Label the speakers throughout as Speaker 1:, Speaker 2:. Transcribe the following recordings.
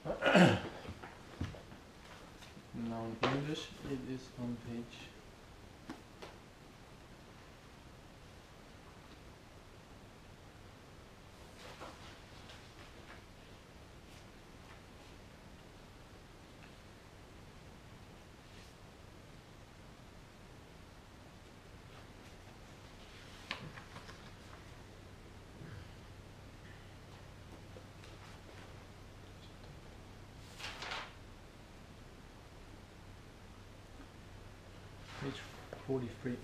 Speaker 1: Now in English it is on page page 43.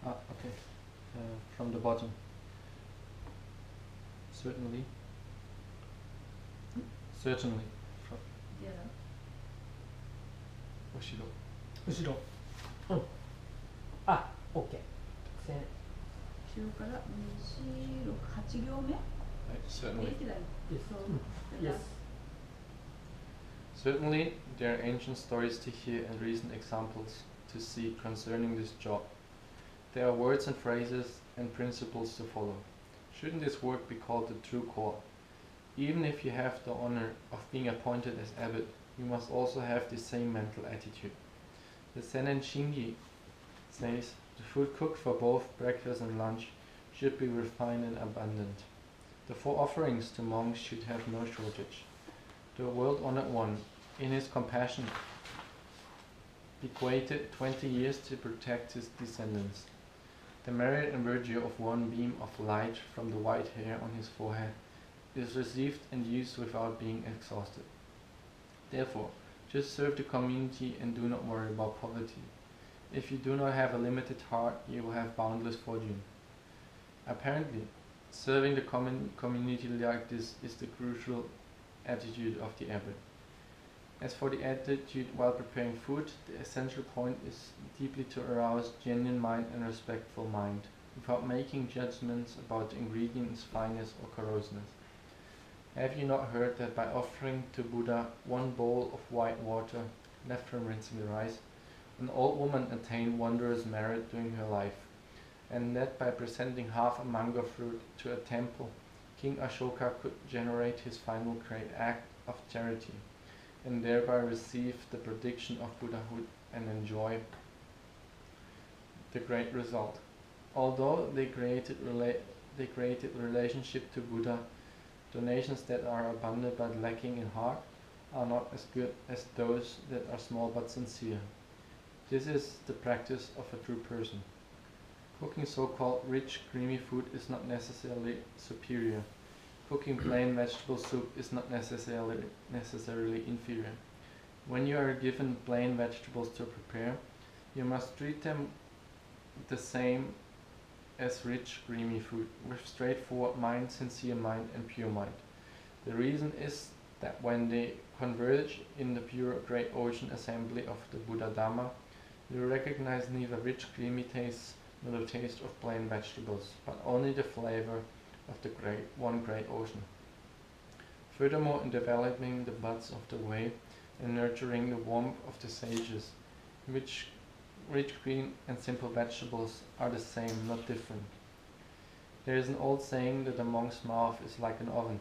Speaker 1: Okay. From the bottom. Certainly. Certainly. From
Speaker 2: やだ。
Speaker 1: 後ろ。
Speaker 3: 後ろ。うん。あ、OK。線。
Speaker 2: 後ろから8行目
Speaker 1: Certainly.
Speaker 2: 8だよ。
Speaker 3: Yes. Yes.
Speaker 1: Certainly, there are ancient stories to hear and recent examples to see concerning this job. There are words and phrases and principles to follow. Shouldn't this work be called the true core? Even if you have the honor of being appointed as abbot, you must also have the same mental attitude. The Sennen Shingi says the food cooked for both breakfast and lunch should be refined and abundant. The 4 offerings to monks should have no shortage. The world-honored one, in his compassion, bequeathed 20 years to protect his descendants. The merit and virtue of one beam of light from the white hair on his forehead is received and used without being exhausted. Therefore, just serve the community and do not worry about poverty. If you do not have a limited heart, you will have boundless fortune. Apparently, serving the community like this is the crucial attitude of the abbot. As for the attitude while preparing food, the essential point is deeply to arouse genuine mind and respectful mind, without making judgments about the ingredients' fineness or corroseness. Have you not heard that by offering to Buddha 1 bowl of white water left from rinsing the rice, an old woman attained wondrous merit during her life, and that by presenting half a mango fruit to a temple, King Ashoka could generate his final great act of charity, and thereby receive the prediction of Buddhahood and enjoy the great result. Although they created relationship to Buddha, donations that are abundant but lacking in heart are not as good as those that are small but sincere. This is the practice of a true person. Cooking so-called rich, creamy food is not necessarily superior. Cooking plain vegetable soup is not necessarily inferior. When you are given plain vegetables to prepare, you must treat them the same as rich, creamy food, with straightforward mind, sincere mind, and pure mind. The reason is that when they converge in the pure great ocean assembly of the Buddha Dhamma, you recognize neither rich, creamy tastes nor the taste of plain vegetables, but only the flavor of the one great ocean. Furthermore, in developing the buds of the way and nurturing the warmth of the sages, which rich, green, and simple vegetables are the same, not different. There is an old saying that a monk's mouth is like an oven.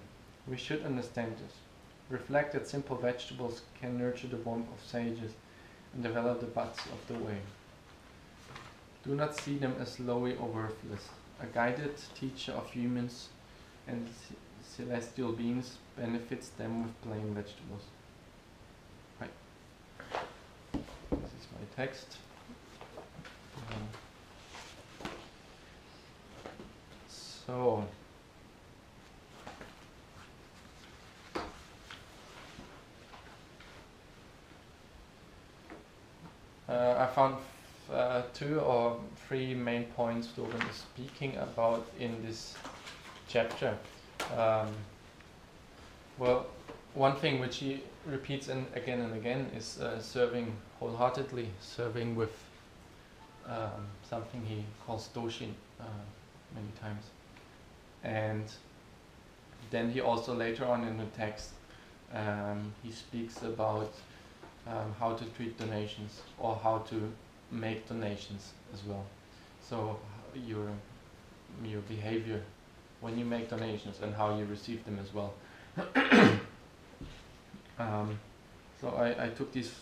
Speaker 1: We should understand this. Reflect that simple vegetables can nurture the warmth of sages and develop the buds of the way. Do not see them as lowly or worthless. A guided teacher of humans and celestial beings benefits them with plain vegetables. Right. This is my text. So I found 2 or 3 main points Dogen is speaking about in this chapter. Well, one thing which he repeats again and again is serving wholeheartedly, serving with something he calls doshin many times. And then he also later on in the text he speaks about how to treat donations or how to make donations as well. So your behavior when you make donations and how you receive them as well. So I took these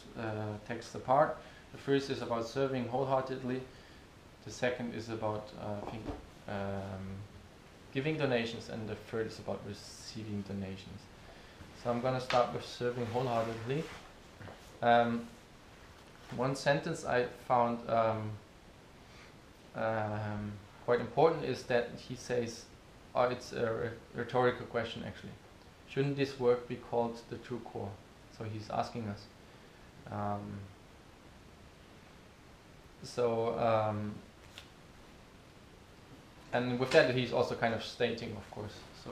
Speaker 1: texts apart. The first is about serving wholeheartedly. The second is about giving donations, and the third is about receiving donations. So I'm going to start with serving wholeheartedly. One sentence I found quite important is that he says, it's a rhetorical question actually. Shouldn't this work be called the true core? So he's asking us. And with that he's also kind of stating, of course. So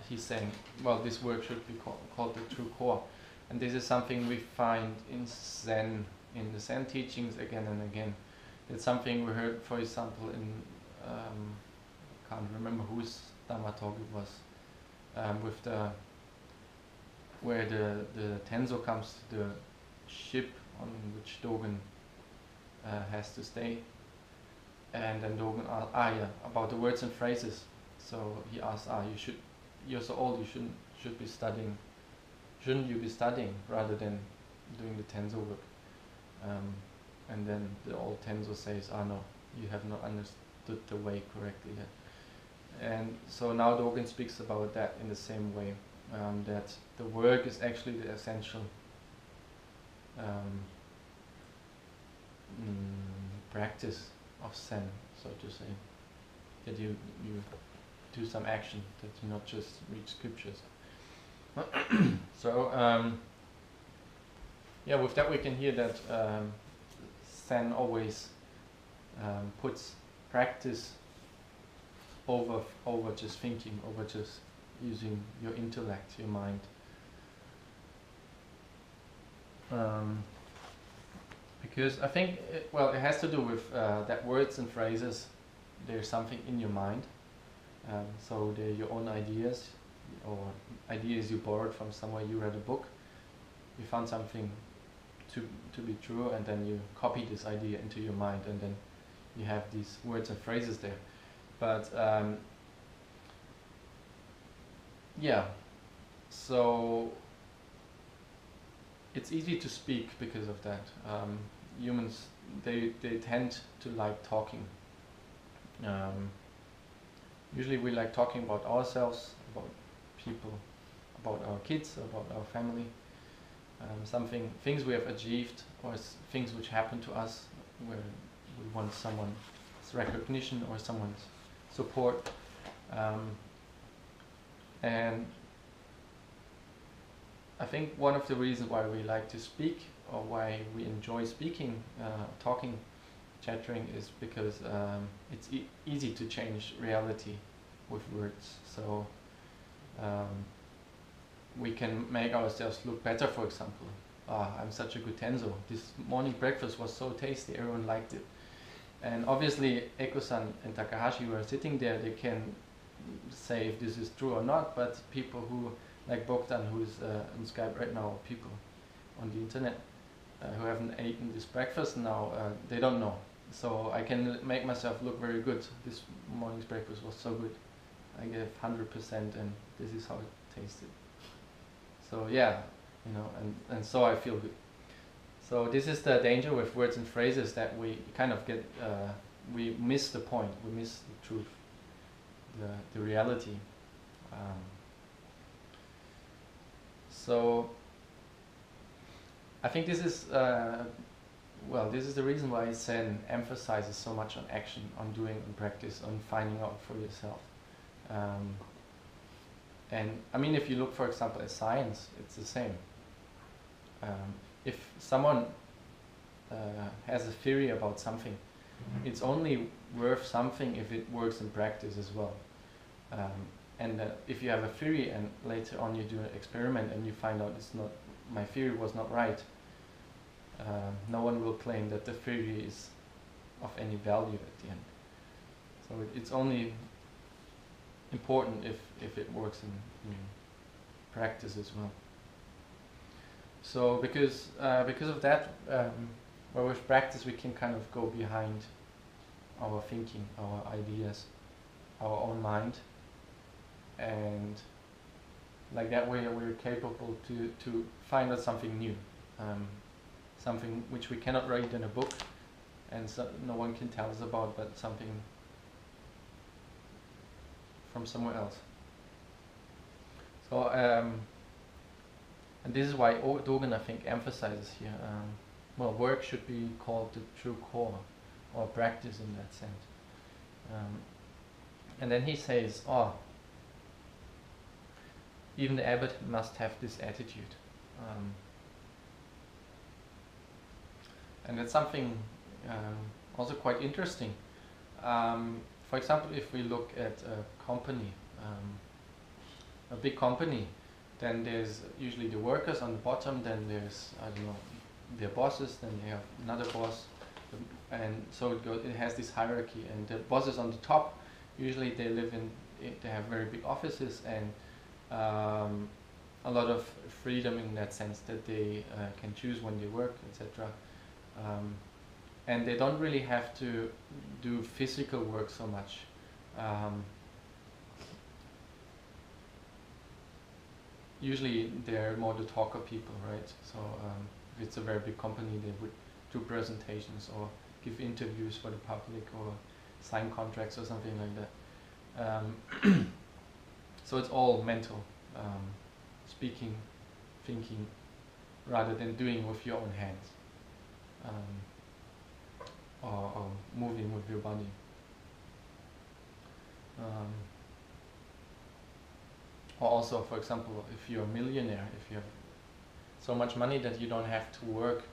Speaker 1: he's saying, well, this work should be called the true core. And this is something we find in Zen, in the Zen teachings again and again. It's something we heard, for example, in, I can't remember whose Dhamma talk it was, with where the Tenzo comes to the ship on which Dogen has to stay. And then Dogen asks, about the words and phrases. So he asks, you're so old, you should be studying. Shouldn't you be studying rather than doing the Tenzo work? And then the old Tenzo says, no, you have not understood the way correctly yet. And so now Dogen speaks about that in the same way, that the work is actually the essential practice of Zen, so to say. That you do some action, that you not just read scriptures. So, with that we can hear that Zen always puts practice over just thinking, over just using your intellect, your mind. Because I think, it has to do with that words and phrases, there's something in your mind. So they're your own ideas, or ideas you borrowed from somewhere. You read a book, you found something to be true, and then you copy this idea into your mind, and then you have these words and phrases there. But so it's easy to speak because of that. Humans, they tend to like talking. Usually we like talking about ourselves, about people, about our kids, about our family, things we have achieved, or things which happen to us where we want someone's recognition or someone's support. And I think one of the reasons why we like to speak, or why we enjoy speaking, talking, chattering, is because it's easy to change reality with words. So we can make ourselves look better, for example. I'm such a good Tenzo. This morning breakfast was so tasty, everyone liked it. And obviously Eko-san and Takahashi were sitting there, they can say if this is true or not, but people who, like Bogdan, who's on Skype right now, people on the internet who haven't eaten this breakfast now, they don't know. So I can make myself look very good. This morning's breakfast was so good. I gave 100%, and this is how it tasted. So and so I feel good. So this is the danger with words and phrases, that we kind of get, we miss the point, we miss the truth, the reality. So I think this is, this is the reason why Zen emphasizes so much on action, on doing, on practice, on finding out for yourself. And I mean, if you look, for example, at science, it's the same. If someone has a theory about something, it's only worth something if it works in practice as well. And if you have a theory and later on you do an experiment and you find out my theory was not right, no one will claim that the theory is of any value at the end. So it's only important if it works in practice as well. So because of that, with practice we can kind of go behind our thinking, our ideas, our own mind, and like that way we're capable to find out something new, something which we cannot read in a book, and so no one can tell us about, but something from somewhere else. So, and this is why Dogen, I think, emphasizes here, well, work should be called the true core, or practice in that sense. And then he says, oh, even the abbot must have this attitude. And that's something also quite interesting. For example, if we look at a company, a big company, then there's usually the workers on the bottom, then there's, I don't know, their bosses, then they have another boss, and so it has this hierarchy, and the bosses on the top, usually they live in, they have very big offices, and a lot of freedom in that sense that they can choose when they work, etc. And they don't really have to do physical work so much. Usually they're more the talker people, right? So if it's a very big company, they would do presentations or give interviews for the public or sign contracts or something like that. So it's all mental, speaking, thinking, rather than doing with your own hands, or moving with your body. Or also, for example, if you're a millionaire, if you have so much money that you don't have to work,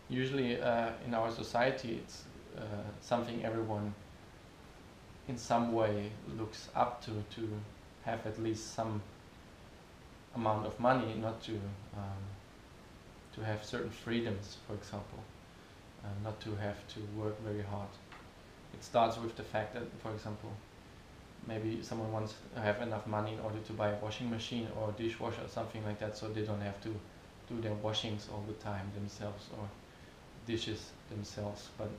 Speaker 1: usually in our society it's something everyone in some way looks up to have at least some amount of money, not to have certain freedoms, for example, not to have to work very hard. It starts with the fact that, for example, maybe someone wants to have enough money in order to buy a washing machine or a dishwasher or something like that, so they don't have to do their washings all the time themselves or dishes themselves, but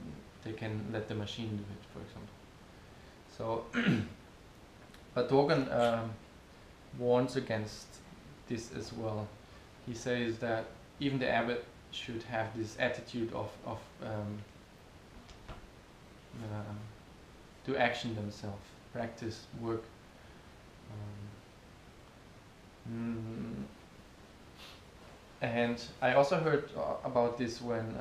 Speaker 1: they can let the machine do it, for example. So, but Dogen warns against this as well. He says that even the abbot should have this attitude of to action themselves, practice, work. And I also heard about this when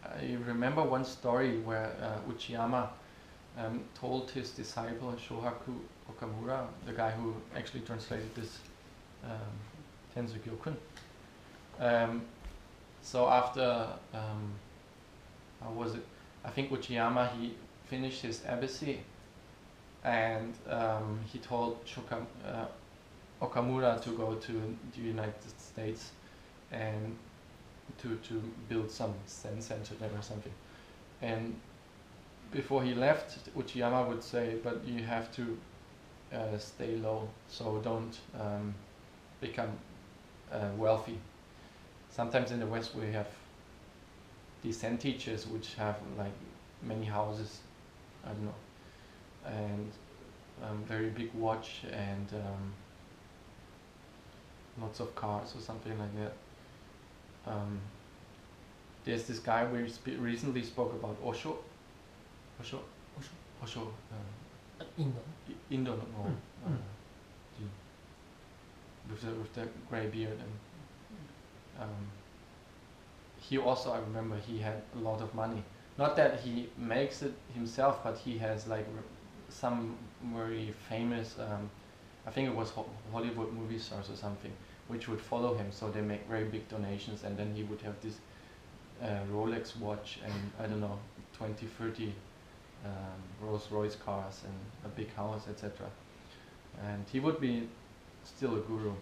Speaker 1: I remember one story where Uchiyama told his disciple Shohaku Okamura, the guy who actually translated this Tenzo Kyokun. So after, how was it? I think Uchiyama, he finished his embassy, and he told Okamura to go to the United States and to build some Zen center there or something. And before he left, Uchiyama would say, but you have to stay low, so don't become wealthy. Sometimes in the West we have these Zen teachers which have like many houses, I don't know, and very big watch and lots of cars or something like that. There's this guy we recently spoke about, Osho.
Speaker 3: Indo.
Speaker 1: Indo, no, with the grey beard, and he also, I remember, he had a lot of money. Not that he makes it himself, but he has like some very famous, I think it was Hollywood movie stars or something, which would follow him, so they make very big donations, and then he would have this Rolex watch and, I don't know, 20, 30 Rolls Royce cars and a big house, etc. And he would be still a guru.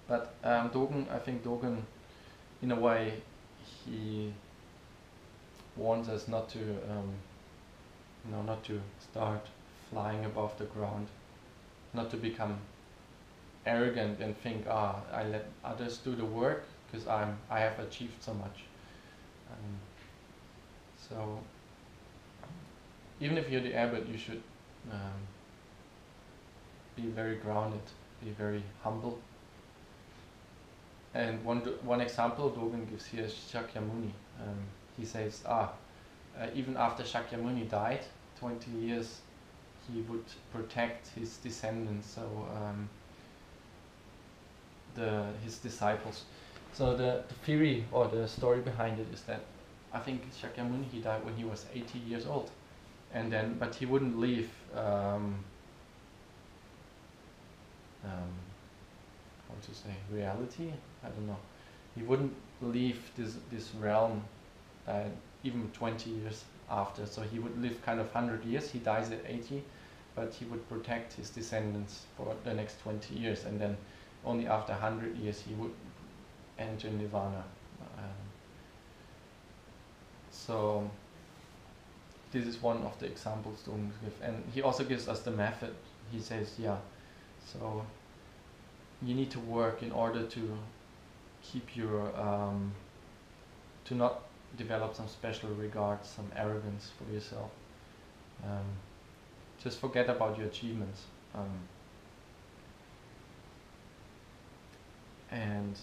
Speaker 1: But Dogen, I think Dogen, in a way, he warns us not to, not to start flying above the ground, not to become arrogant and think, I let others do the work because I have achieved so much. So even if you're the abbot, you should be very grounded, be very humble. And one example Dogen gives here is Shakyamuni. He says, even after Shakyamuni died, 20 years, he would protect his descendants, so his disciples. So the theory or the story behind it is that I think Shakyamuni, he died when he was 80 years old, and then but he wouldn't leave. How to say, reality? I don't know. He wouldn't leave this realm even 20 years after. So he would live kind of 100 years. He dies at 80, but he would protect his descendants for the next 20 years, and then only after 100 years he would enter nirvana. So this is one of the examples Dogen gives, and he also gives us the method. He says, so you need to work in order to keep your to not develop some special regard, some arrogance for yourself. Just forget about your achievements. And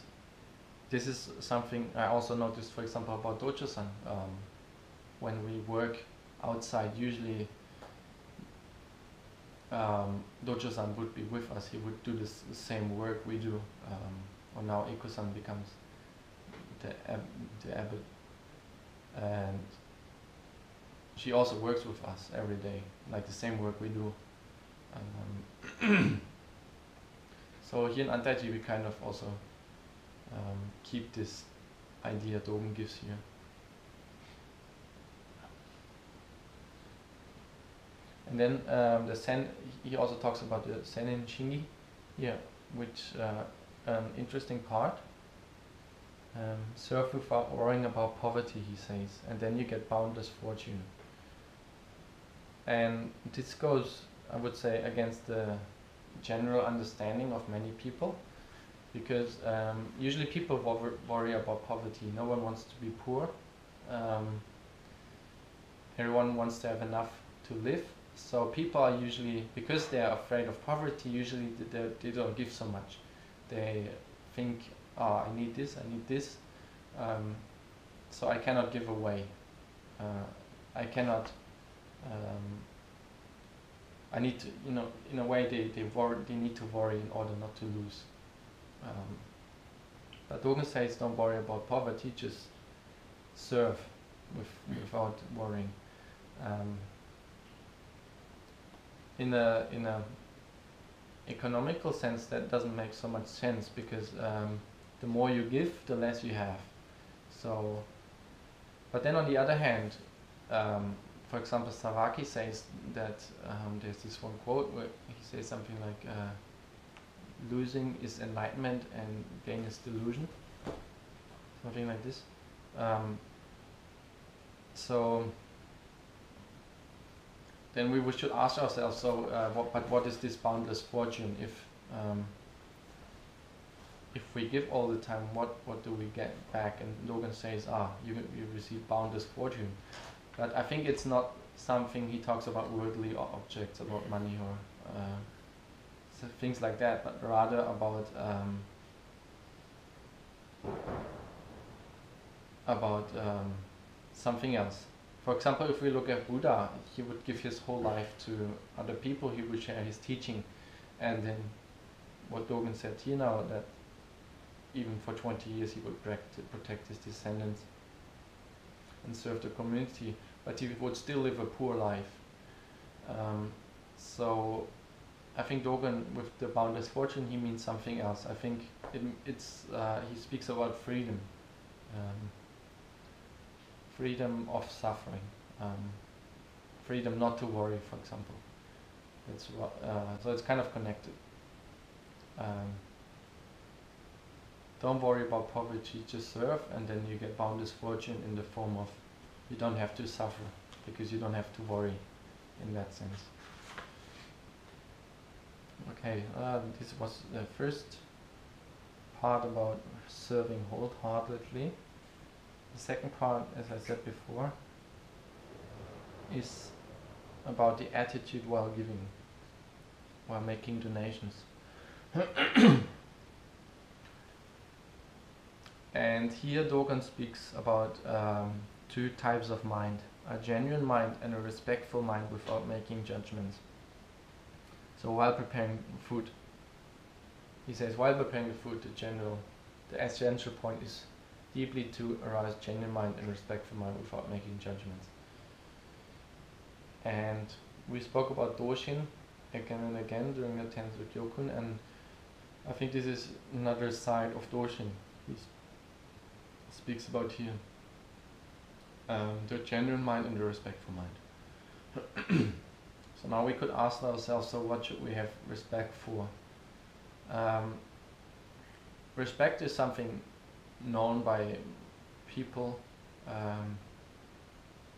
Speaker 1: this is something I also noticed, for example, about Dojo-san. When we work outside, usually Dojo-san would be with us. He would do the same work we do. Or now Iko-san becomes the abbot, and she also works with us every day, like the same work we do. So here in Antaiji we kind of also keep this idea Dogen gives here. And then the Sen, he also talks about the Senin Shingi here, which interesting part. Serve without worrying about poverty, he says, and then you get boundless fortune. And this goes, I would say, against the general understanding of many people, because usually people worry about poverty. No one wants to be poor. Everyone wants to have enough to live. So people are usually, because they are afraid of poverty, usually they don't give so much. They think, I need this, so I cannot give away. I cannot, I need to, in a way they need to worry in order not to lose. But Dogen says don't worry about poverty, just serve without worrying. In a economical sense, that doesn't make so much sense, because the more you give, the less you have. So, but then on the other hand, for example, Savaki says that there's this one quote where he says something like, losing is enlightenment and gain is delusion, something like this. So then we should ask ourselves, so what is this boundless fortune? If we give all the time, what do we get back? And Dogen says, you receive boundless fortune. But I think it's not something he talks about worldly objects, about money or things like that, but rather about something else. For example, if we look at Buddha, he would give his whole life to other people, he would share his teaching, and then what Dogen said here now, that even for 20 years he would protect his descendants and serve the community, but he would still live a poor life. So I think Dogen, with the boundless fortune, he means something else. I think he speaks about freedom. Freedom of suffering, freedom not to worry, for example. So it's kind of connected. Don't worry about poverty, just serve, and then you get boundless fortune in the form of you don't have to suffer, because you don't have to worry in that sense. Okay, this was the first part about serving wholeheartedly. The second part, as I said before, is about the attitude while giving, while making donations. And here Dogen speaks about two types of mind, a genuine mind and a respectful mind without making judgments. So while preparing food, he says, while preparing the food, the essential point is deeply to arouse genuine mind and respectful mind without making judgments. And we spoke about Doshin again and again during the Tenzo Kyokun, and I think this is another side of Doshin he speaks about here. The genuine mind and the respectful mind. So now we could ask ourselves, so what should we have respect for? Respect is something known by people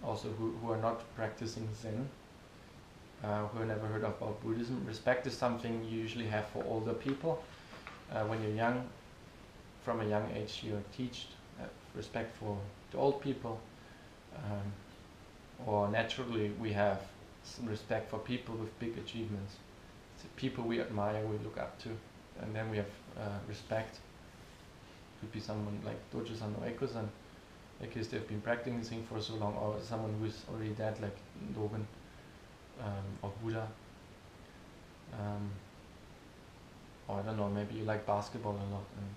Speaker 1: also who are not practicing Zen, who have never heard about Buddhism. Respect is something you usually have for older people. When you're young, from a young age, you're taught respect for the old people, or naturally we have some respect for people with big achievements. It's people we admire, we look up to, and then we have respect. Could be someone like Dojo-san or Eko-san, because they've been practicing for so long, or someone who's already dead like Dogen or Buddha. Or I don't know, maybe you like basketball a lot, and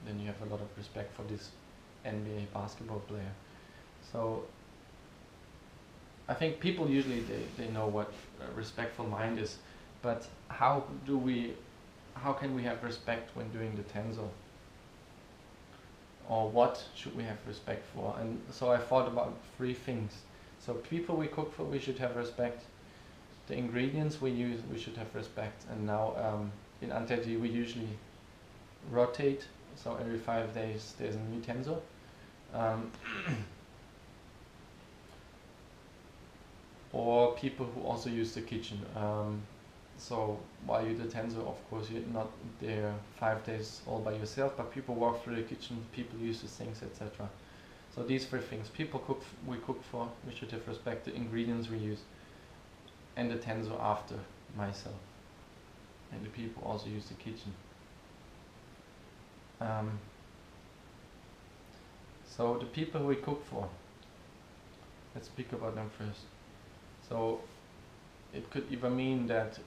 Speaker 1: then you have a lot of respect for this NBA basketball player. So I think people usually they know what a respectful mind is, but how can we have respect when doing the Tenzo? Or what should we have respect for? And so I thought about three things. So people we cook for, we should have respect. The ingredients we use, we should have respect. And now in Anteji we usually rotate, so every 5 days there's a new Tenzo. Or people who also use the kitchen. So while you do Tenzo, of course you're not there 5 days all by yourself, but people walk through the kitchen, people use the things, etc. So these three things: people we cook for, we should have respect. The ingredients we use, and the Tenzo after myself, and the people also use the kitchen. So the people we cook for, let's speak about them first. So it could either mean that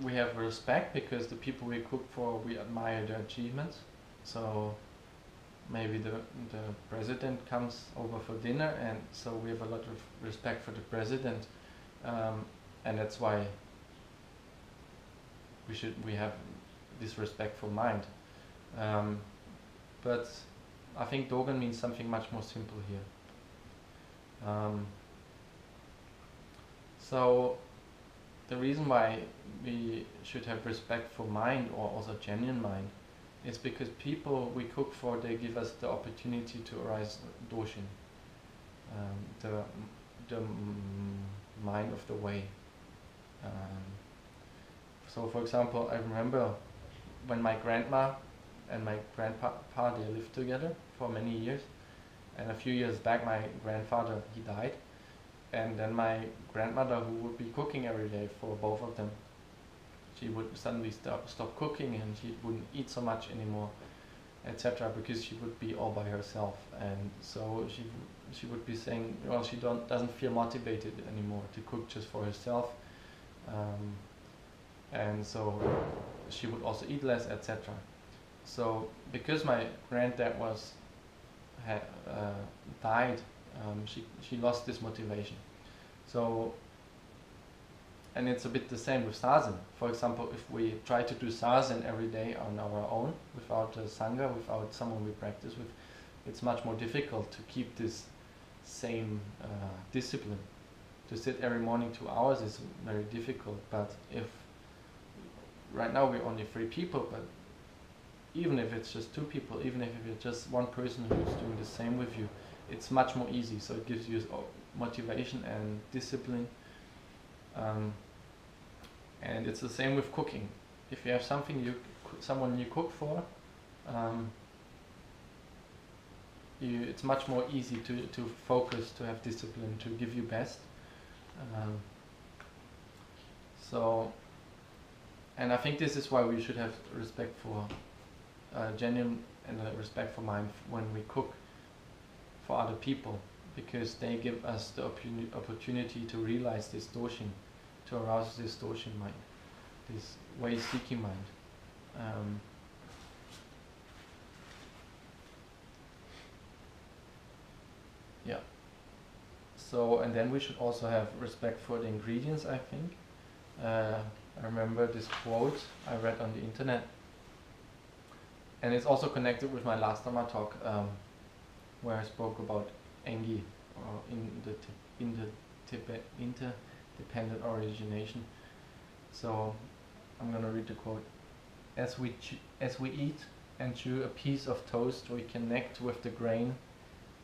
Speaker 1: we have respect because the people we cook for, we admire their achievements. So maybe the president comes over for dinner, and so we have a lot of respect for the president, and that's why we have this respectful mind. But I think Dogen means something much more simple here. So the reason why we should have respect for mind, or also genuine mind, is because people we cook for, they give us the opportunity to arise Doshin, the mind of the way. So for example, I remember when my grandma and my grandpa, they lived together for many years, and a few years back my grandfather, he died, and then my grandmother, who would be cooking every day for both of them, she would suddenly stop cooking, and she wouldn't eat so much anymore, etc., because she would be all by herself. And so she would be saying, well, she doesn't feel motivated anymore to cook just for herself, and so she would also eat less, etc. So because my granddad died, she lost this motivation. So, and it's a bit the same with Zazen. For example, if we try to do Zazen every day on our own, without a Sangha, without someone we practice with, it's much more difficult to keep this same discipline. To sit every morning 2 hours is very difficult, but if right now we're only 3 people, but even if it's just 2 people, even if it's just one person who's doing the same with you, it's much more easy. So it gives you motivation and discipline. And it's the same with cooking. If you have someone you cook for, it's much more easy to focus, to have discipline, to give your best. Um, so, and I think this is why we should have respect for genuine and respect for mind when we cook for other people, because they give us the opportunity to realize this doshin, to arouse this doshin mind, this way-seeking mind. Yeah. So, and then we should also have respect for the ingredients, I think. I remember this quote I read on the internet, and it's also connected with my last Dhamma talk, where I spoke about engi, or interdependent origination. So I'm gonna read the quote. As we eat and chew a piece of toast, we connect with the grain,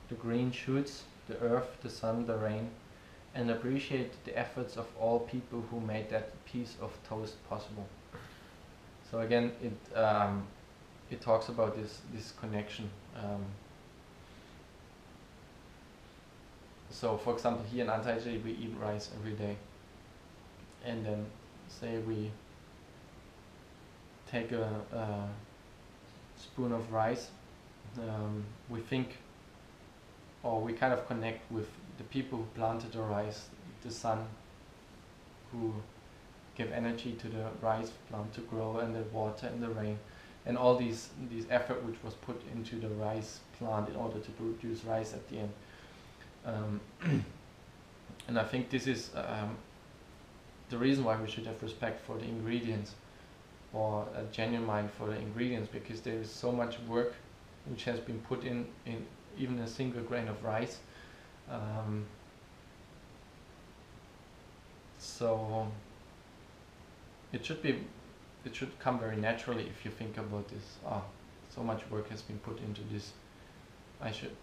Speaker 1: the green shoots, the earth, the sun, the rain, and appreciate the efforts of all people who made that piece of toast possible. So again, it talks about this connection. So for example, here in Antaiji we eat rice every day, and then say we take a spoon of rice, we think, or we kind of connect with the people who planted the rice, the sun, who give energy to the rice plant to grow, and the water and the rain, and all these effort which was put into the rice plant in order to produce rice at the end. And I think this is the reason why we should have respect for the ingredients, or a genuine mind for the ingredients, because there is so much work which has been put in even a single grain of rice. So it should come very naturally if you think about this. So much work has been put into this. I should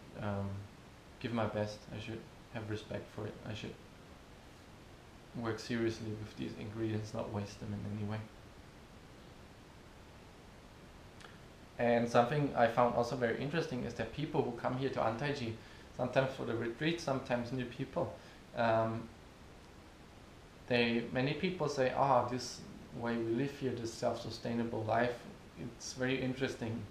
Speaker 1: give my best. I should have respect for it. I should work seriously with these ingredients, not waste them in any way. And something I found also very interesting is that people who come here to Antaiji, sometimes for the retreat, sometimes new people, many people say, this way we live here, this self-sustainable life, it's very interesting,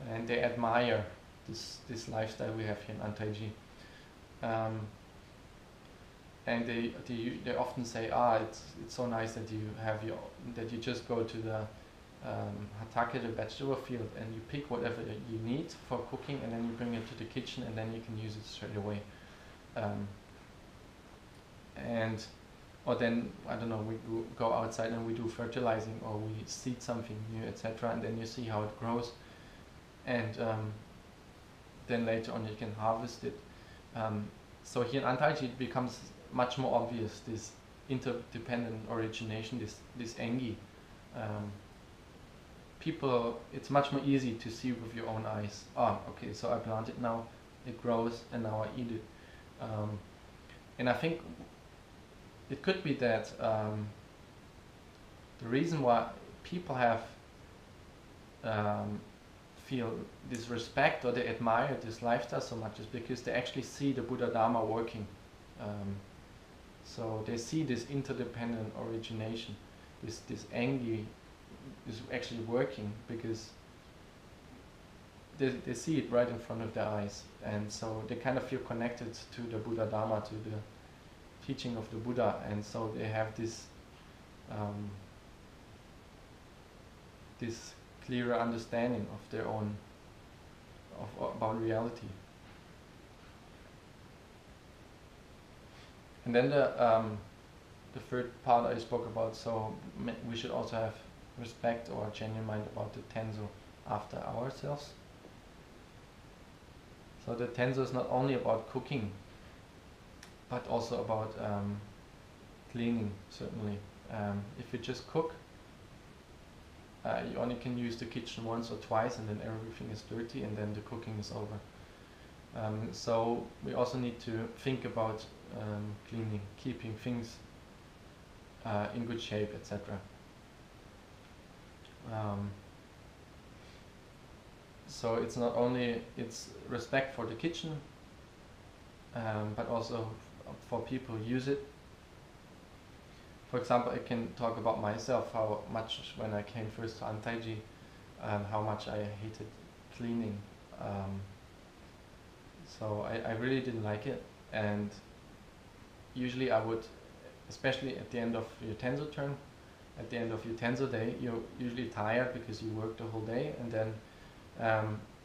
Speaker 1: and they admire this lifestyle we have here in Antaiji. And they often say, it's so nice that you just go to the hatake, the vegetable field, and you pick whatever you need for cooking, and then you bring it to the kitchen, and then you can use it straight away. Or then, I don't know, we go outside and we do fertilizing, or we seed something new, etc., and then you see how it grows, and then later on you can harvest it. So here in Antaiji it becomes much more obvious, this interdependent origination, this engi. It's much more easy to see with your own eyes. Okay, so I plant it now, it grows, and now I eat it. And I think it could be that the reason why people feel this respect, or they admire this lifestyle so much, is because they actually see the Buddha Dharma working. So they see this interdependent origination, this engi is actually working, because they see it right in front of their eyes, and so they kind of feel connected to the Buddha Dharma, to the teaching of the Buddha, and so they have this this clearer understanding of their own about reality. And then the third part I spoke about, so we should also have respect or genuine mind about the Tenzo after ourselves. So the Tenzo is not only about cooking, but also about cleaning, certainly. If you just cook, you only can use the kitchen once or twice, and then everything is dirty, and then the cooking is over. So we also need to think about cleaning, keeping things in good shape, etc. So it's not only respect for the kitchen, but also for people who use it. For example, I can talk about myself, how much when I came first to Antaiji, how much I hated cleaning. So I really didn't like it, and usually I would, especially at the end of your Tenzo turn, at the end of your Tenzo day, you're usually tired because you worked the whole day, and then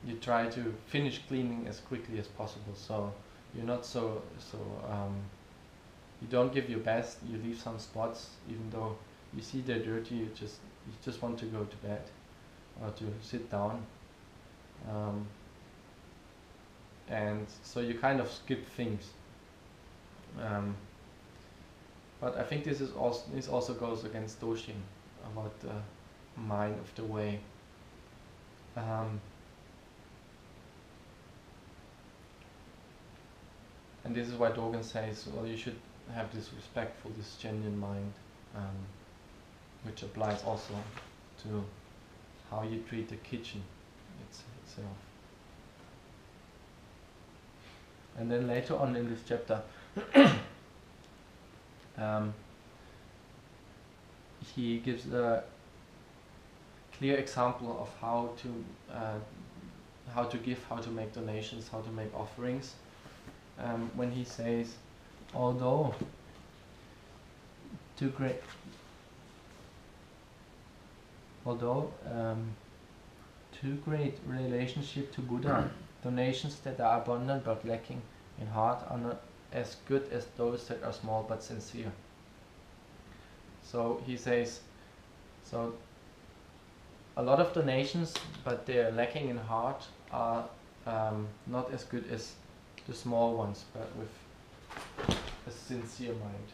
Speaker 1: you try to finish cleaning as quickly as possible. So you're not you don't give your best. You leave some spots, even though you see they're dirty. You just want to go to bed or to sit down, and so you kind of skip things. But I think this also goes against Doshin, about the mind of the way. And this is why Dogen says, well, you should have this respectful, this genuine mind, which applies also to how you treat the kitchen itself. And then later on in this chapter, he gives a clear example of how to give, how to make donations, how to make offerings. When he says, although too great relationship to Buddha, donations that are abundant but lacking in heart are not as good as those that are small but sincere. So he says, so a lot of donations, but they're lacking in heart, are not as good as the small ones, but with a sincere mind.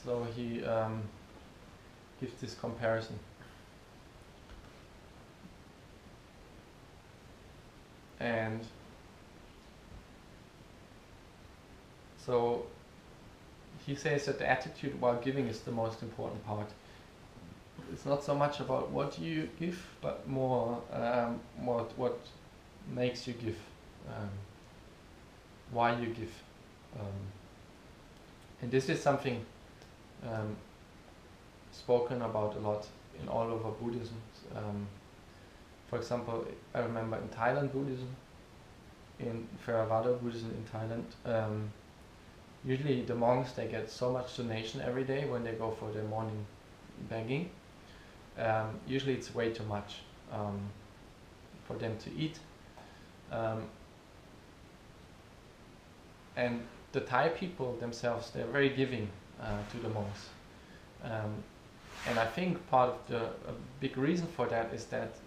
Speaker 1: So he gives this comparison. And so he says that the attitude while giving is the most important part. It's not so much about what you give, but more what makes you give, why you give. And this is something spoken about a lot in all over Buddhism. For example, I remember in Thailand Buddhism, in Theravada Buddhism in Thailand, usually the monks, they get so much donation every day when they go for their morning begging. Usually it's way too much for them to eat. And the Thai people themselves, they're very giving to the monks. And I think part of a big reason for that is that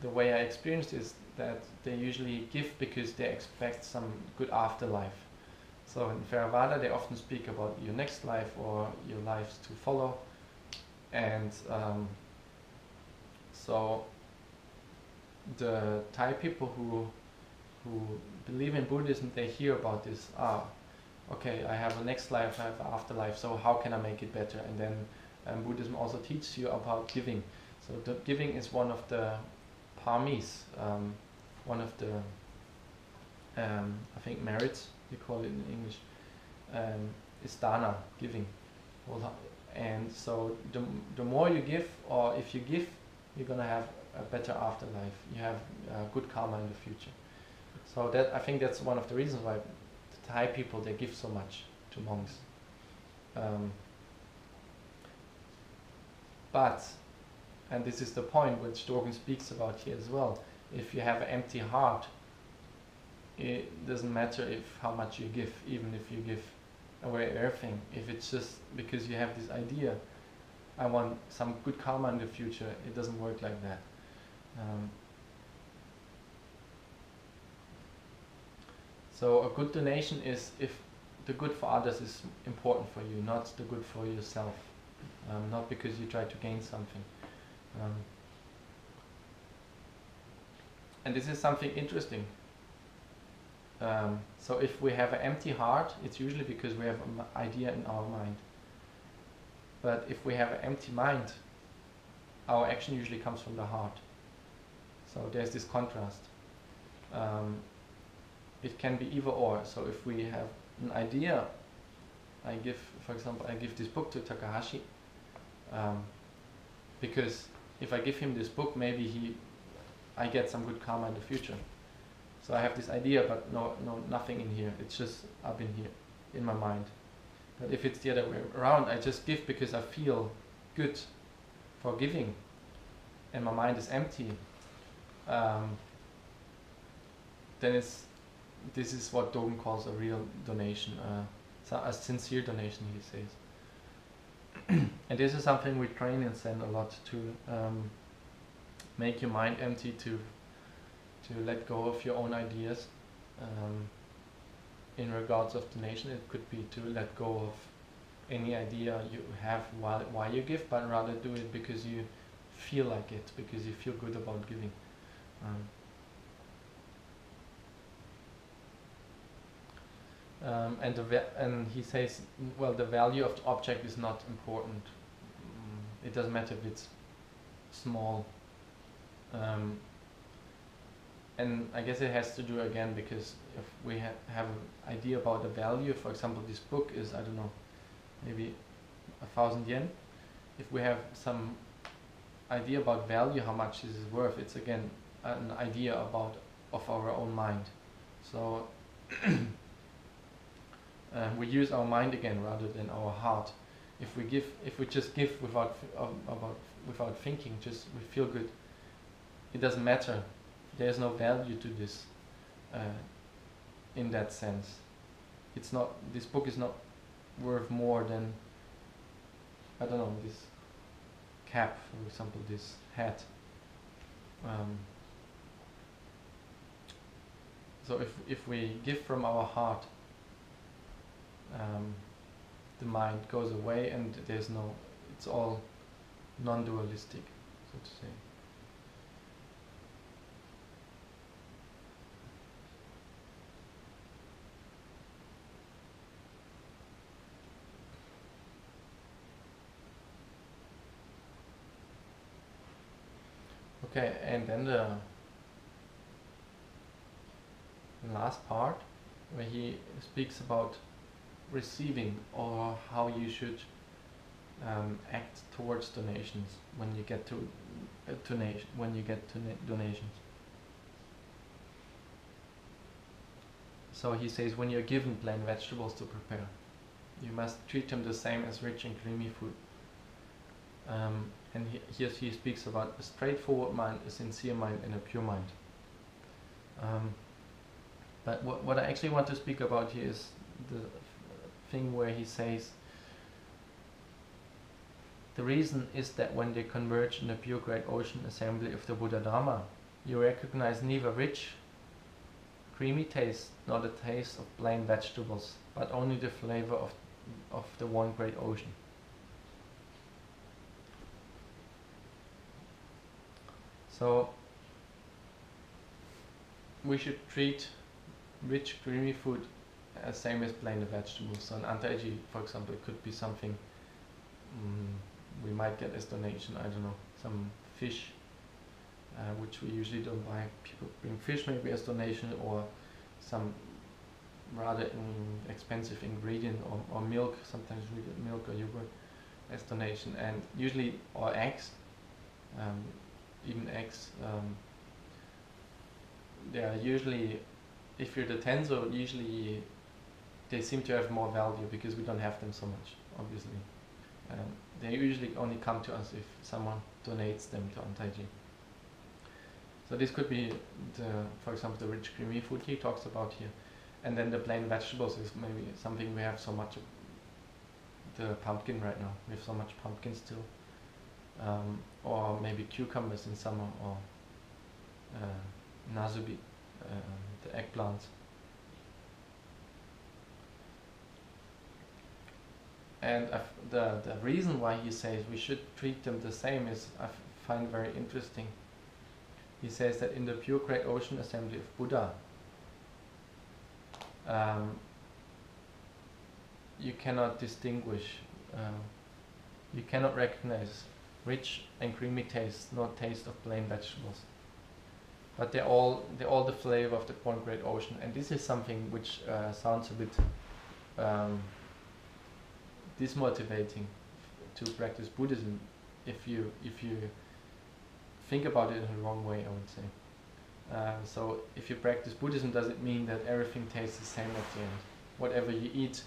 Speaker 1: the way I experienced is that they usually give because they expect some good afterlife. So in Theravada they often speak about your next life or your lives to follow. And so the Thai people who believe in Buddhism, they hear about this, okay, I have a next life, I have an afterlife, so how can I make it better? And then Buddhism also teaches you about giving. So the giving is one of the paramis, one of the, I think merits, you call it in English, is dana, giving. And so the more you give, or if you give, you're going to have a better afterlife. You have good karma in the future. So that, I think that's one of the reasons why the Thai people, they give so much to monks. But, and this is the point which Dogen speaks about here as well, if you have an empty heart, it doesn't matter how much you give, even if you give away everything. If it's just because you have this idea, I want some good karma in the future. It doesn't work like that. So a good donation is if the good for others is important for you, not the good for yourself, not because you try to gain something. And this is something interesting. So if we have an empty heart, it's usually because we have an idea in our mind. But if we have an empty mind, our action usually comes from the heart. So there's this contrast. It can be either or. So if we have an idea, for example, I give this book to Takahashi, because if I give him this book, maybe I get some good karma in the future. So I have this idea, but nothing in here. It's just up in here, in my mind. But if it's the other way around, I just give because I feel good for giving, and my mind is empty. Then this is what Dogen calls a real donation, a sincere donation, he says. And this is something we train in Zen a lot, to make your mind empty, to let go of your own ideas. In regards of donation, it could be to let go of any idea you have why you give, but rather do it because you feel like it, because you feel good about giving. And he says, well, the value of the object is not important. It doesn't matter if it's small. And I guess it has to do again because if we have an idea about the value, for example, this book is, I don't know, maybe 1,000 yen. If we have some idea about value, how much this is worth, it's again an idea of our own mind. So we use our mind again rather than our heart. If we just give without thinking, just we feel good, it doesn't matter. There's no value to this in that sense. It's not. This book is not worth more than, I don't know, this cap, for example, this hat. So if we give from our heart, the mind goes away and there's no. It's all non-dualistic, so to say. Okay, and then the last part, where he speaks about receiving, or how you should act towards donations when you get to donations. So he says, when you're given plain vegetables to prepare, you must treat them the same as rich and creamy food. And here he speaks about a straightforward mind, a sincere mind, and a pure mind. But what I actually want to speak about here is the thing where he says, the reason is that when they converge in the pure great ocean assembly of the Buddha Dharma, you recognize neither rich, creamy taste nor the taste of plain vegetables, but only the flavor of the one great ocean. So we should treat rich, creamy food as same as plain vegetables. So an antaiji, for example, it could be something we might get as donation. I don't know, some fish, which we usually don't buy. People bring fish maybe as donation, or some rather expensive ingredient, or milk. Sometimes we get milk or yogurt as donation, and usually, or eggs. Even eggs, they are usually, if you're the Tenzo, usually they seem to have more value because we don't have them so much, obviously. They usually only come to us if someone donates them to Antaiji. So this could be, for example, the rich creamy food he talks about here. And then the plain vegetables is maybe something we have so much of. The pumpkin right now, we have so much pumpkin still. or maybe cucumbers in summer, or nazubi, the eggplants. And the reason why he says we should treat them the same is I find very interesting. He says that in the Pure Great Ocean Assembly of Buddha, you cannot distinguish, you cannot recognize rich and creamy taste, nor taste of plain vegetables. But they're all the flavor of the One Great Ocean, and this is something which sounds a bit dismotivating to practice Buddhism if you think about it in the wrong way, I would say. So if you practice Buddhism, does it mean that everything tastes the same at the end? Whatever you eat,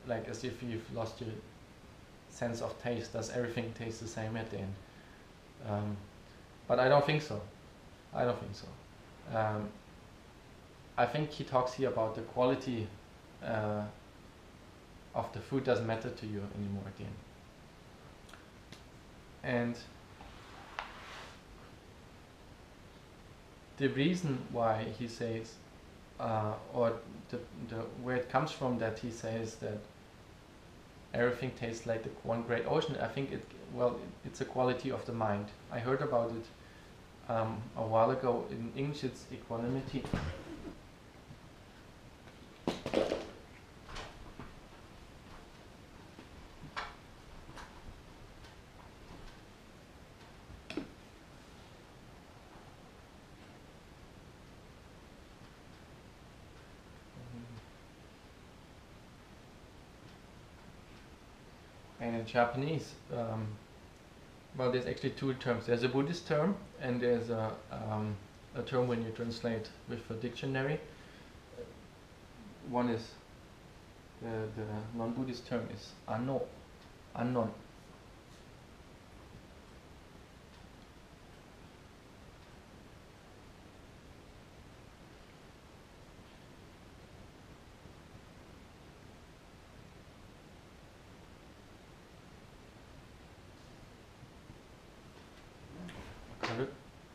Speaker 1: like as if you've lost your sense of taste, does everything taste the same at the end? But I don't think so. I don't think so. I think he talks here about the quality of the food doesn't matter to you anymore at the end. And the reason why he says, or the where it comes from that he says that everything tastes like the One Great Ocean, I think it's a quality of the mind. I heard about it a while ago. In English it's equanimity. And in Japanese, well, there's actually two terms. There's a Buddhist term, and there's a term when you translate with a dictionary. One is the non-Buddhist term is anno, anon.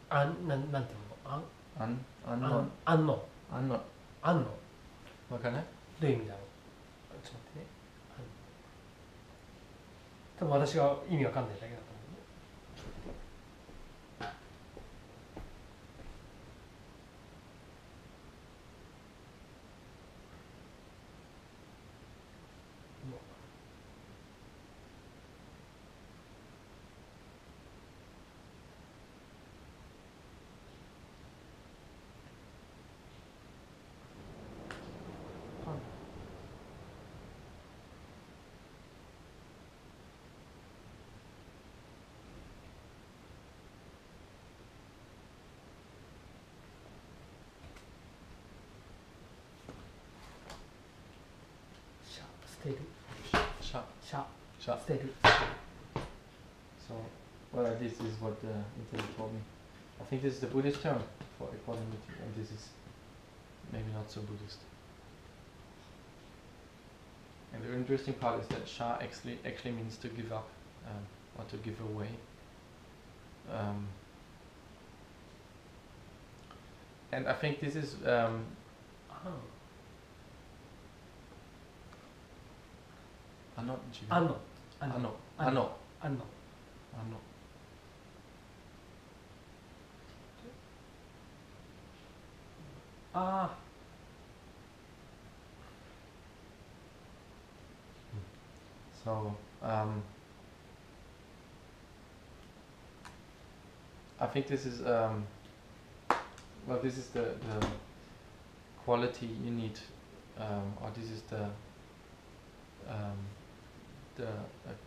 Speaker 3: なんていうの？Anon. あんの
Speaker 1: Anon.
Speaker 3: あんの
Speaker 1: わかんない？
Speaker 3: どういう意味だろう？ちょっと待ってね。多分私が意味わかんないだけだと思う。捨てる
Speaker 1: Sha.
Speaker 3: シャ
Speaker 1: Sha.
Speaker 3: 捨てる
Speaker 1: So, well, this is what the internet told me. I think this is the Buddhist term for equanimity, and this is maybe not so Buddhist. And the interesting part is that sha actually means to give up, or to give away. And I think this is
Speaker 3: あ
Speaker 1: ano.
Speaker 3: あんの
Speaker 1: Ano.
Speaker 3: あんの
Speaker 1: Ano.
Speaker 3: あんの
Speaker 1: Ano.
Speaker 3: あ
Speaker 1: So, I think this is, well, this is the quality you need, or this is the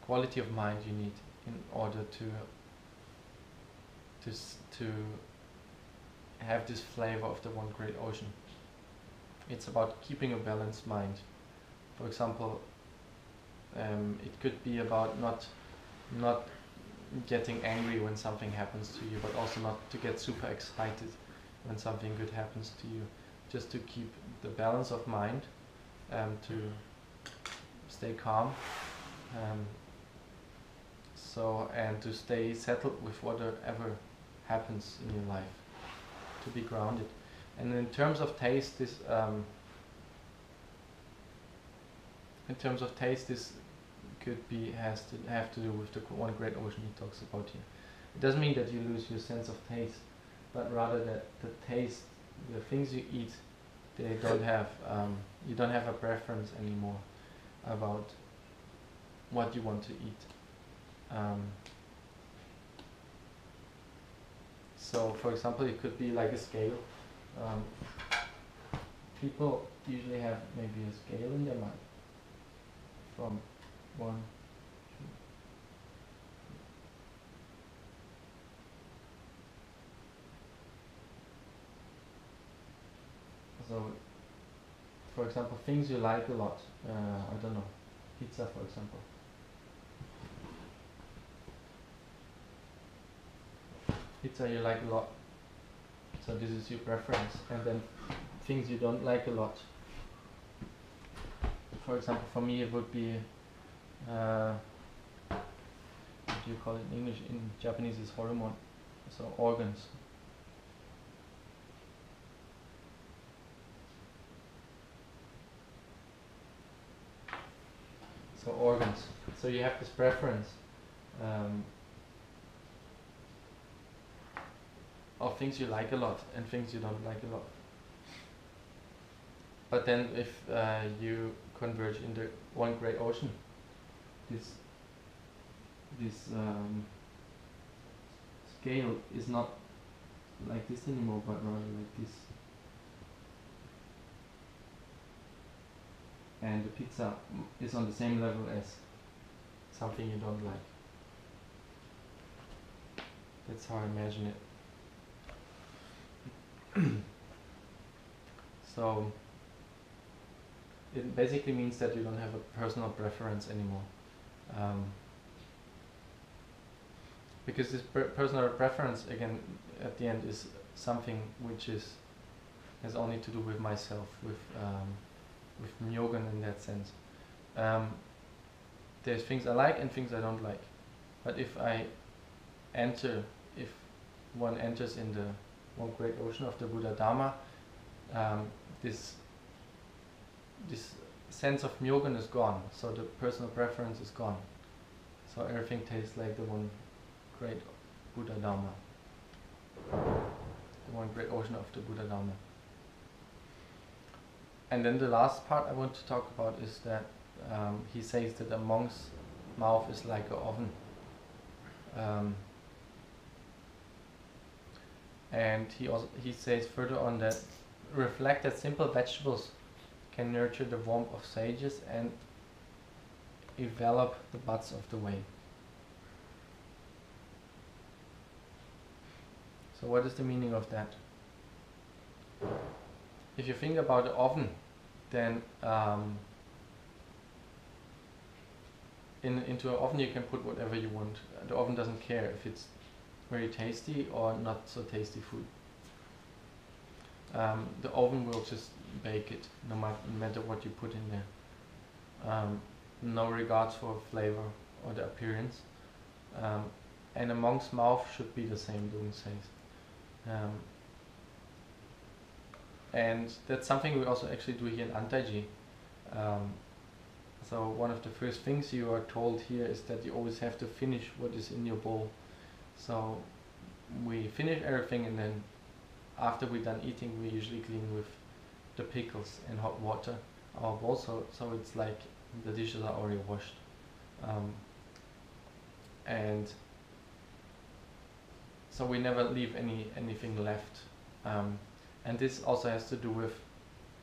Speaker 1: quality of mind you need in order to have this flavor of the One Great Ocean. It's about keeping a balanced mind. For example, it could be about not getting angry when something happens to you, but also not to get super excited when something good happens to you. Just to keep the balance of mind, to stay calm. So So, and to stay settled with whatever happens in your life, to be grounded. And in terms of taste, this could be have to do with the one great ocean he talks about here. It doesn't mean that you lose your sense of taste, but rather that the taste, the things you eat, they don't have you don't have a preference anymore about what you want to eat. So, for example, it could be like a scale. People usually have maybe a scale in their mind from 1, 2. So, for example, things you like a lot. I don't know, pizza, for example. Pizza you like a lot. So this is your preference. And then things you don't like a lot. For example, for me it would be, what do you call it in English? In Japanese it's hormone. So organs. So organs. So you have this preference of things you like a lot and things you don't like a lot. But then if you converge in the one great ocean, this scale is not like this anymore, but rather like this. And the pizza is on the same level as something you don't like. That's how I imagine it. So it basically means that you don't have a personal preference anymore. Because this personal preference, again, at the end is something which has only to do with myself, with Myogen in that sense. There's things I like and things I don't like. But if one enters in the one great ocean of the Buddha Dharma, this sense of Myogen is gone, so the personal preference is gone. So everything tastes like the one great Buddha Dharma, the one great ocean of the Buddha Dharma. And then the last part I want to talk about is that he says that a monk's mouth is like an oven. And he says further on that reflect that simple vegetables can nurture the warmth of sages and envelop the butts of the way. So what is the meaning of that? If you think about the oven, then into an oven you can put whatever you want. The oven doesn't care if it's very tasty or not so tasty food. The oven will just bake it, no matter what you put in there. No regards for flavor or the appearance. And a monk's mouth should be the same, Dung says. And that's something we also actually do here in Antaiji. So one of the first things you are told here is that you always have to finish what is in your bowl. So we finish everything, and then after we're done eating, we usually clean with the pickles and hot water our bowl, so it's like the dishes are already washed. And so we never leave anything left. And this also has to do with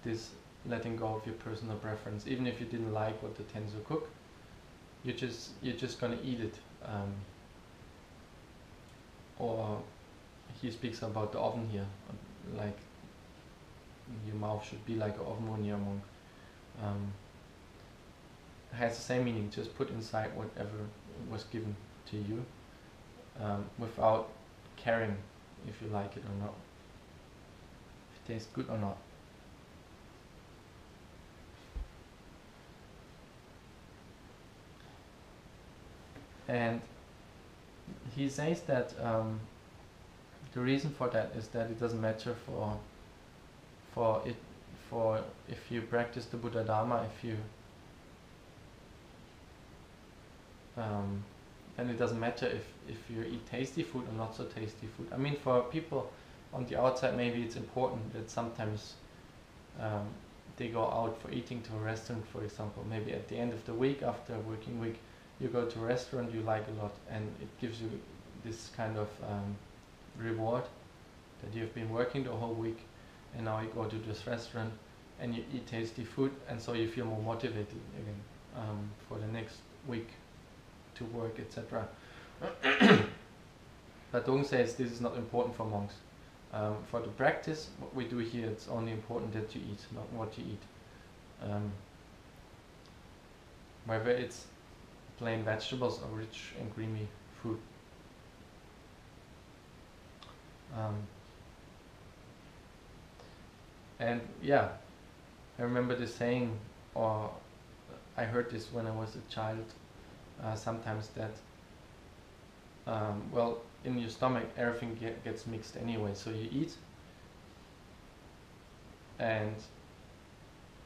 Speaker 1: this letting go of your personal preference. Even if you didn't like what the Tenzo cook, you're just gonna eat it. Or he speaks about the oven here, like your mouth should be like an oven when you're a monk. It has the same meaning, just put inside whatever was given to you, without caring if you like it or not, if it tastes good or not. And he says that the reason for that is that it doesn't matter for if you practice the Buddha Dharma, then it doesn't matter if you eat tasty food or not so tasty food. I mean, for people on the outside, maybe it's important that sometimes they go out for eating to a restaurant, for example. Maybe at the end of the week, after a working week, you go to a restaurant you like a lot, and it gives you this kind of reward that you've been working the whole week, and now you go to this restaurant and you eat tasty food, and so you feel more motivated again for the next week to work, etc. But Dong says this is not important for monks. For the practice, what we do here, it's only important that you eat, not what you eat. Whether it's plain vegetables or rich and creamy food. And yeah, I remember this saying, or I heard this when I was a child, sometimes that, well, in your stomach everything gets mixed anyway, so you eat, and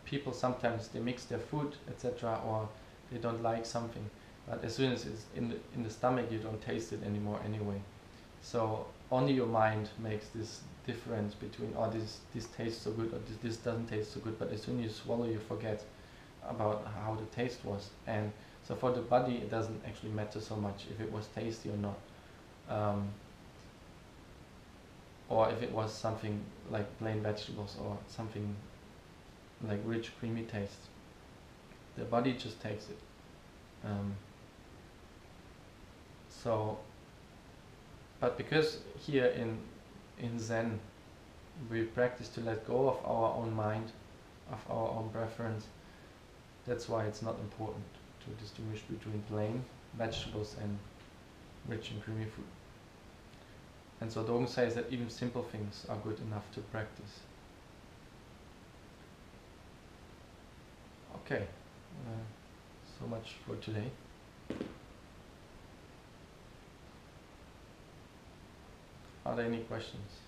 Speaker 1: people sometimes they mix their food, etc., or they don't like something, but as soon as it's in the stomach you don't taste it anymore anyway. So only your mind makes this difference between, oh, this tastes so good, or this doesn't taste so good, but as soon as you swallow you forget about how the taste was. And so for the body it doesn't actually matter so much if it was tasty or not, or if it was something like plain vegetables or something like rich creamy taste. The body just takes it. But because here in Zen we practice to let go of our own mind, of our own preference, that's why it's not important to distinguish between plain vegetables and rich and creamy food. And so Dogen says that even simple things are good enough to practice. Okay, so much for today. Are there any questions?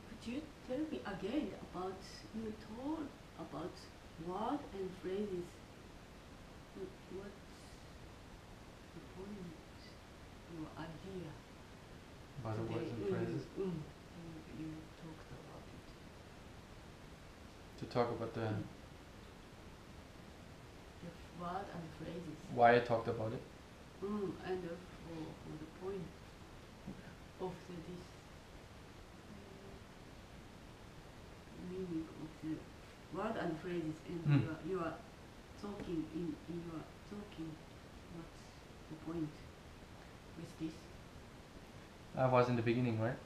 Speaker 2: Could you tell me again about, you told about word and phrases. What's the point, your idea?
Speaker 1: About the words and phrases?
Speaker 2: You talked about it.
Speaker 1: To talk about the
Speaker 2: word and phrases.
Speaker 1: why I talked about it?
Speaker 2: And for the point of this meaning of the word and phrases, and you are talking in your talking. What's the point with this?
Speaker 1: I was in the beginning, right?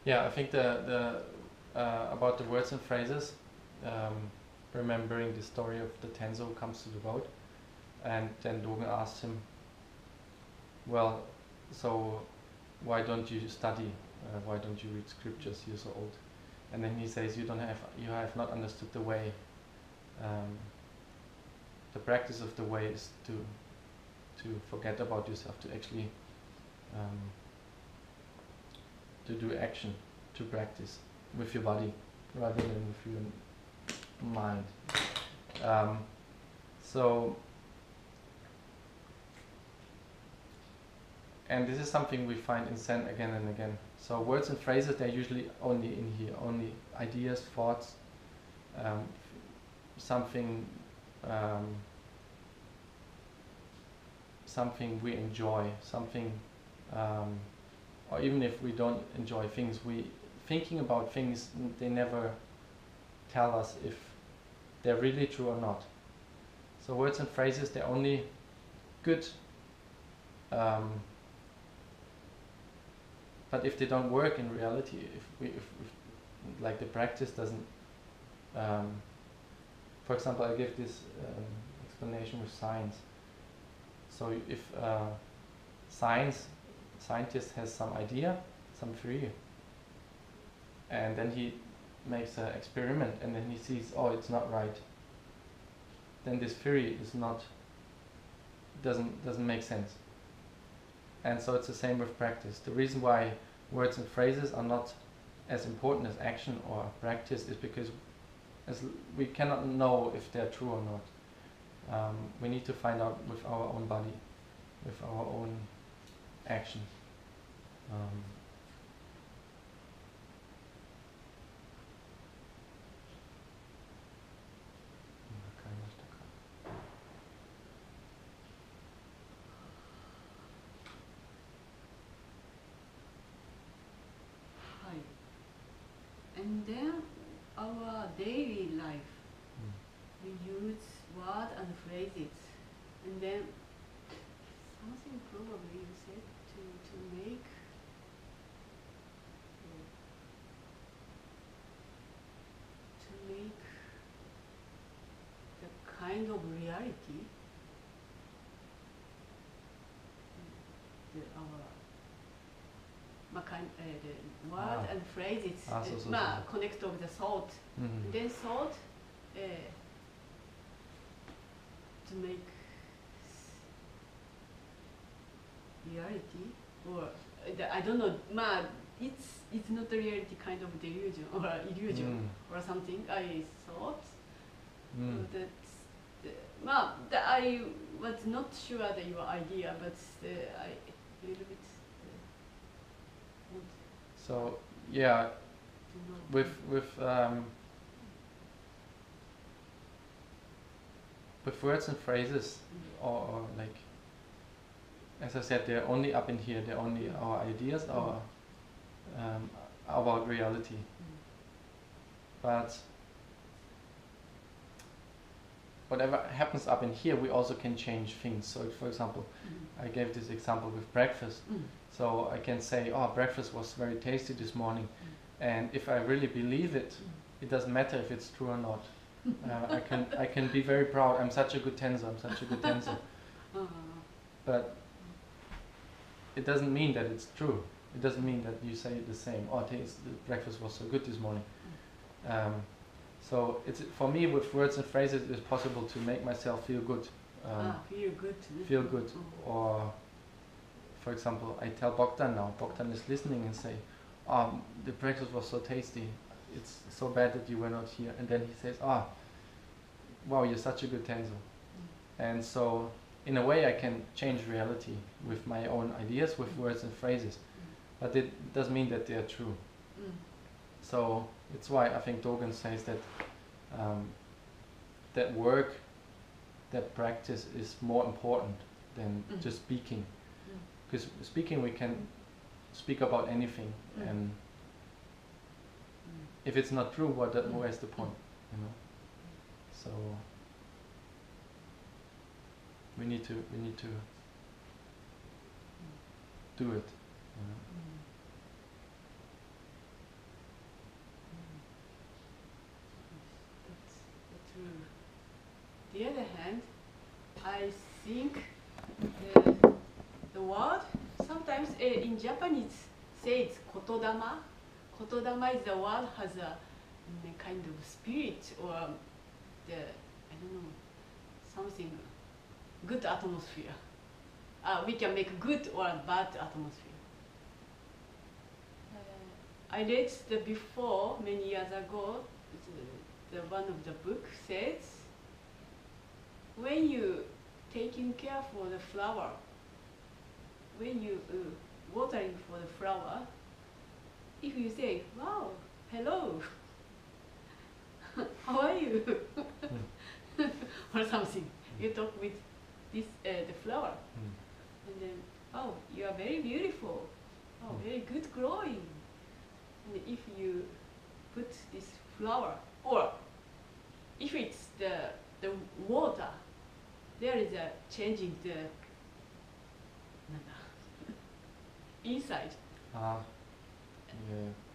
Speaker 1: Yeah, I think the about the words and phrases, remembering the story of the Tenzo who comes to the road, and then Dogen asks him, well, so why don't you study? Why don't you read scriptures? You're so old. And then he says, you have not understood the way. The practice of the way is to forget about yourself, to actually to do action, to practice with your body rather than with your mind. And this is something we find in Zen again and again. So words and phrases, they're usually only in here, only ideas, thoughts, something we enjoy, something, or even if we don't enjoy things, thinking about things, they never tell us if they're really true or not. So words and phrases, they're only good, but if they don't work in reality, if like the practice doesn't, for example, I give this explanation with science. So if scientist has some idea, some theory, and then he makes an experiment, and then he sees, oh, it's not right, then this theory is not doesn't make sense. And so it's the same with practice. The reason why words and phrases are not as important as action or practice is because we cannot know if they're true or not. We need to find out with our own body, with our own action.
Speaker 2: And then our daily life, we use words and phrases, and then something probably you said to make the kind of reality the word and phrases connect of the thought, and then thought to make reality, or I don't know, it's not a reality, kind of delusion or illusion or something. I thought that I was not sure that your idea, but I a little bit want
Speaker 1: so yeah,
Speaker 2: to know.
Speaker 1: With words and phrases, or like, as I said, they're only up in here. They're only our ideas, our reality. But whatever happens up in here, we also can change things. So, for example, I gave this example with breakfast. So I can say, oh, breakfast was very tasty this morning. And if I really believe it, it doesn't matter if it's true or not. I can be very proud. I'm such a good Tenzo. But it doesn't mean that it's true. It doesn't mean that you say the same. Oh, the breakfast was so good this morning. So it's, for me, with words and phrases, it's possible to make myself feel good. Feel good. Or, for example, I tell Bogdan now. Bogdan is listening and say, "Oh, the breakfast was so tasty. It's so bad that you were not here." And then he says, "Ah, wow, you're such a good Tenzo." And so, in a way, I can change reality with my own ideas, with words and phrases. But it doesn't mean that they are true. So it's why I think Dogen says that that work, that practice is more important than just speaking. Because speaking, we can speak about anything, and if it's not true, where's the point? You know. So we need to do it. You know?
Speaker 2: That's true. The other hand, I think the word sometimes in Japanese says kotodama. Kotodama is the word has a kind of spirit, or the, I don't know, something good atmosphere. We can make good or bad atmosphere. I read the before many years ago. The one of the book says, when you taking care for the flower, when you watering for the flower, if you say, "Wow, hello, how are you?" or something, you talk with this the flower, and then, "Oh, you are very beautiful. Oh, very good growing." And if you put this flower, or if it's the water, there is a changing the inside.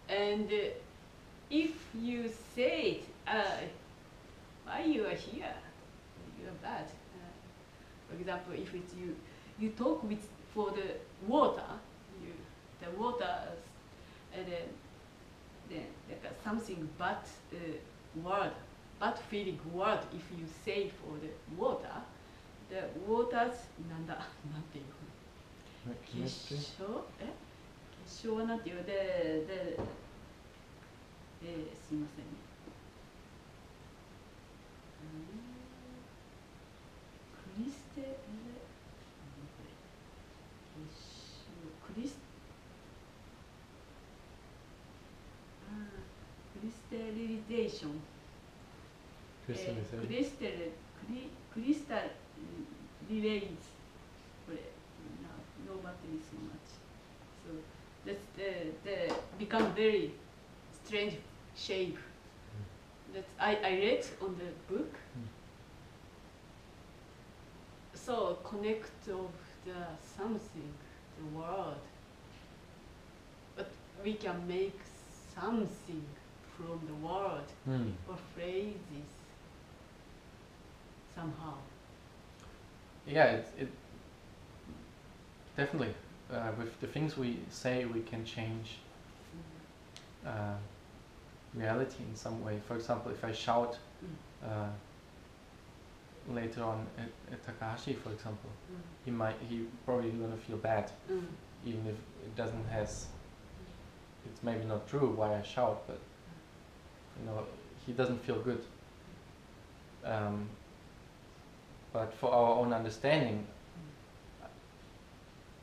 Speaker 2: And if you say, "Why you are here? You are bad." For example, if it's you talk with for the water, the water, then like something bad word, bad feeling word. If you say for the water, the waters なんだなんていうの結晶結晶はなんていうすいませんね。クリステクリスクリステリゼーションクリスタリレイズこれ nobody so much so that's the become very strange shape that I read on the book so connect of the something the world but we can make something from the world or phrases somehow.
Speaker 1: Yeah, it definitely with the things we say we can change reality in some way. For example, if I shout later on at Takahashi, for example, he probably gonna feel bad, even if it doesn't has. It's maybe not true why I shout, but you know he doesn't feel good. But for our own understanding,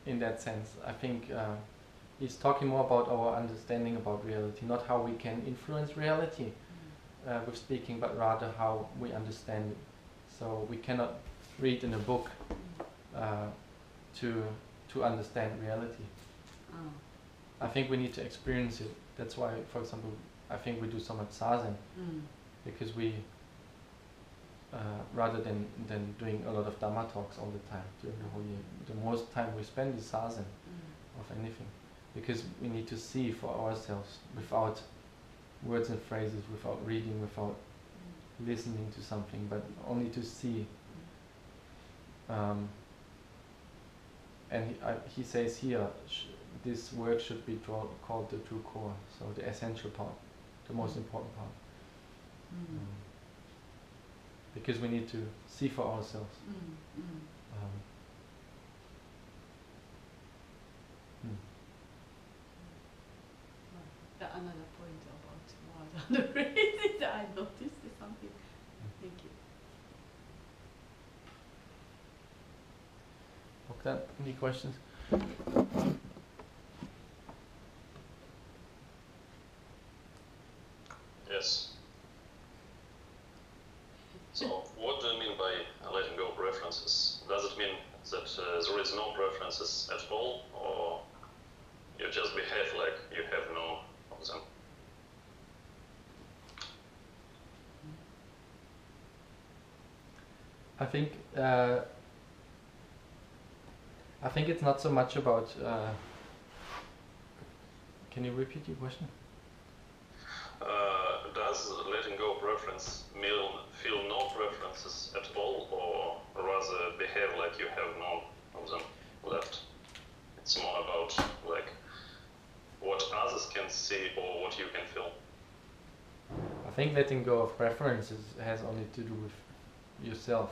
Speaker 1: in that sense, I think he's talking more about our understanding about reality, not how we can influence reality with speaking, but rather how we understand it. So we cannot read in a book to understand reality. I think we need to experience it. That's why, for example, I think we do so much zazen, because we rather than doing a lot of Dhamma talks all the time during the whole year, the most time we spend is zazen of anything, because we need to see for ourselves without words and phrases, without reading, without listening to something, but only to see. And he says here, this word should be called the true core, so the essential part, the most important part. Because we need to see for ourselves.
Speaker 2: Another point about word and phrases, I noticed something. Thank you.
Speaker 1: Okay, any questions?
Speaker 4: Yes. So, what do you mean by letting go of preferences? Does it mean that there is no preferences at all, or you just behave like you have no of them?
Speaker 1: I think it's not so much about. Can you repeat your question?
Speaker 4: Does letting go of preference mean feel no preferences at all, or rather behave like you have none of them left? It's more about like what others can see or what you can feel.
Speaker 1: I think letting go of preferences has only to do with yourself.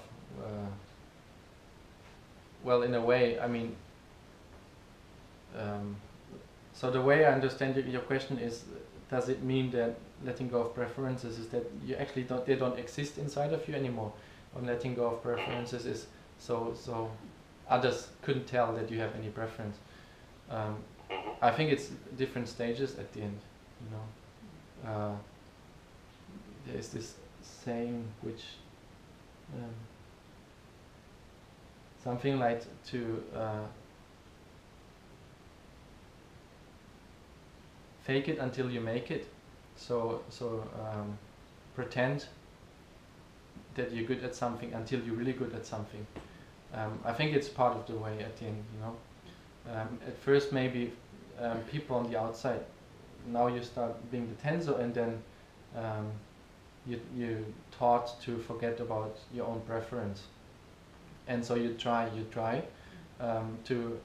Speaker 1: Well, in a way, I mean. So the way I understand your question is, does it mean that letting go of preferences is that you actually they don't exist inside of you anymore? Or letting go of preferences is so others couldn't tell that you have any preference. I think it's different stages at the end, you know. There is this saying which something like to fake it until you make it. So pretend that you're good at something until you're really good at something. I think it's part of the way at the end, you know. At first maybe people on the outside, now you start being the Tenzo, and then you taught to forget about your own preference. And so you try, to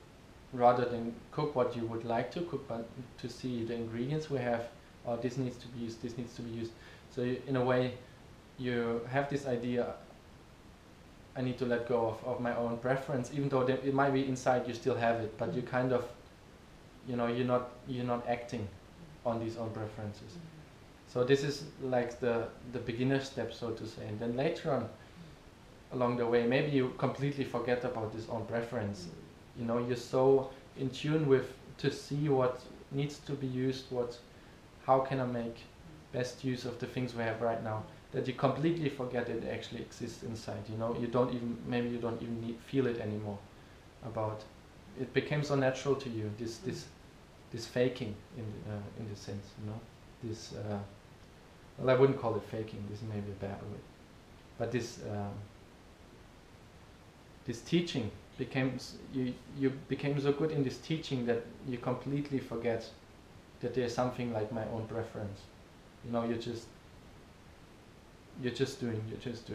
Speaker 1: rather than cook what you would like to cook, but to see the ingredients we have, or this needs to be used, this needs to be used. So in a way, you have this idea, I need to let go of my own preference, even though it might be inside you still have it, but you kind of, you know, you're not acting on these own preferences. So this is like the beginner step, so to say. And then later on, along the way, maybe you completely forget about this own preference. You know, you're so in tune with to see what needs to be used, how can I make best use of the things we have right now, that you completely forget it actually exists inside. You know, maybe you don't even feel it anymore. About it became so natural to you. This faking in this sense. You know, this. Well, I wouldn't call it faking. This may be a bad word, but this teaching you became so good in this teaching that you completely forget that there's something like my own preference. You know, you're just doing. Just